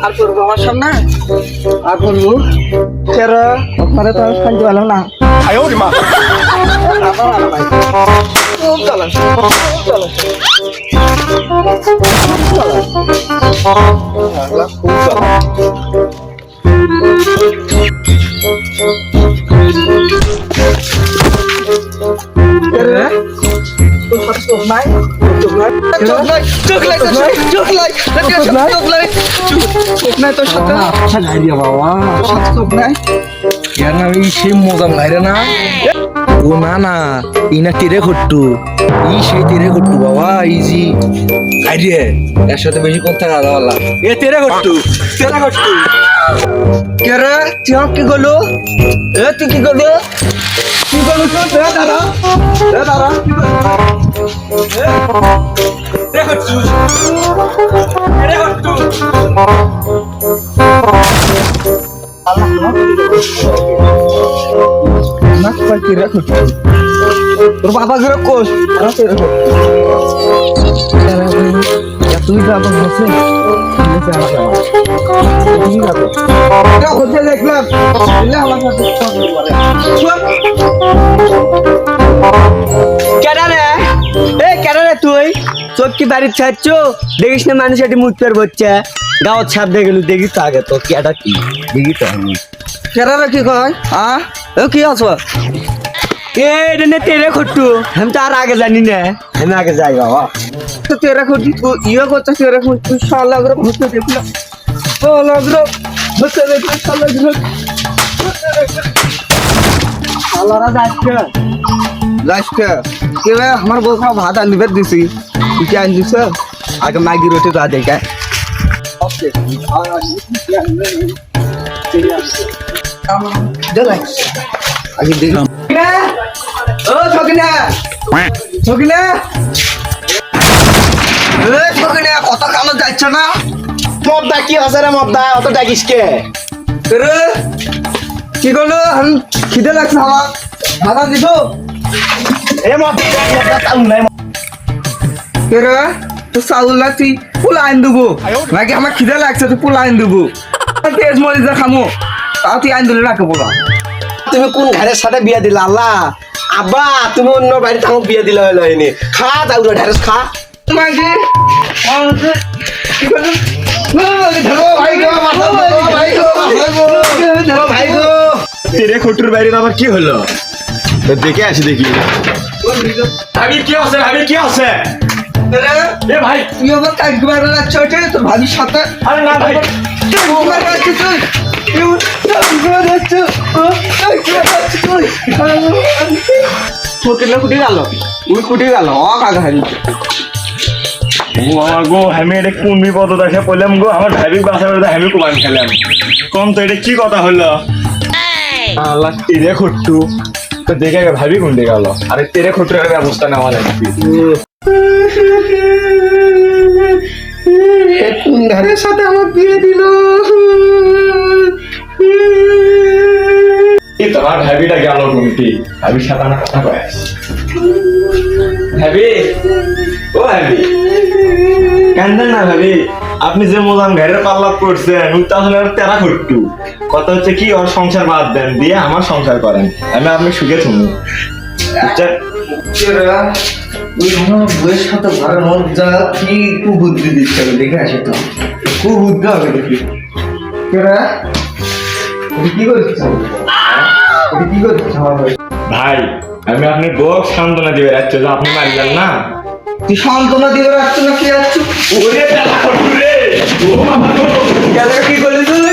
আর করবো আমার সামনে আর করবো তেরো আপনারা তো আমি শান্তি পেলাম না খুব চালান মজা ভাইরে না ও না না ইনা তেরে খট্টু ই সেই তেরে খট্টু বাবা ইজি আইডিয়া এর সাথে বেশি কথা কাদা वाला এ তেরে খট্টু কে রে তুই কি করলো এ তুই কি করলো কি করলো তো দাদা তেরে খট্টু না কই কি রে তোর বাবা ঘরে কোষ তুই বাবা বসে দেখলাম কেন তুই চোখ কি বাড়ির ছাড়ছ দেখিস না মানুষ এটি মুখ পের বচ্ছে গাঁও ছাপ দিয়ে গেল দেখি তো আগে তো কেটা কি দেখি তো আমি কেরারে কি কয় কি আছো এটা নে তেরে খট্টু আমি তো আর আগে জানি না আমি আগে যাই বাবা তো তেরে খট্টু ইয়ে করছে তেরে খট্টু শালা করে ঘুরতে দেখলো শালা করে ঘুরতে দেখলো শালা করে শালারা যাচ্ছে কে ভাই আমার বউ খাওয়া ভাত আনবে দিছি তুই কি আনছিস আগে ম্যাগি রুটি তো দেখে আগে দেখলাম ও ছকিনা কত কামে যাচ্ছ না মদ্দা কি আছে রে মদ্দা অত ডাকিস কে রে কি করলো আমি খিদে লাগছে আমার ভাড়া দিব এ মদ্দা চাউল নাই কে রে তো চাউল লাগছি পোলা আইন দেবো নাকি আমার খিদে লাগছে তো পোলা আইন দেবো তেজ মরিচা খামো তাও তুই আইন দিলে রাখে পোলা তুমি কোন ঘরের সাথে বিয়া দিলা আল্লাহ আব্বা তুমি অন্য বাড়িতে আমাকে বিয়া দিলা হলো এনে খা চাউল ঢেঁড়স খা তোমাকে কি করলো তেরে খটুর বাইরে আবার কি হলো দেখে আসি দেখি ভাবি কি আছে এ ভাই তুই আমার কাজকে বাইরে যাচ্ছ তোর ভাবির সাথে আরে না ভাই কুটি গেল আমার গো আমি এটা কোন বিপদ দেখে পড়লাম গো আমার ভাবি বাসা বেড়ে আমি কুবান খেলাম কম তো এটা কি কথা হলো আল্লাহ তেরে খট্টু তো দেখে ভাবি কোন দিকে গেল আরে তেরে খট্টুর ব্যবস্থা নেওয়া লাগবে কোন ঘরের সাথে আমার বিয়ে দিল এই তোমার ভাবিটা গেল কোনটি ভাবির সাথে আমার কথা কয় ভাবি ও ভাবি কান্দেন না ভাবি আপনি যে মোলাম ঘরের পাল্লা করছেন ওই তাহলে তেরা খট্টু কথা হচ্ছে কি ওর সংসার বাদ দেন দিয়ে আমার সংসার করেন আমি আপনি সুখে থাকুন বইয়ের সাথে ঘরের মধ্যে কি কুবুদ্ধি দিচ্ছে দেখে আসি তো কুবুদ্ধি হবে দেখি কি করছিস ভাই আমি আপনি বক সান্ত্বনা দিবে যাচ্ছি যে আপনি মারলেন না তুই সান্ত্বনা দিবে রাখছো না কি যাচ্ছ ওরে তেরা খট্টু রে ও বাবা গো কি করলি তুই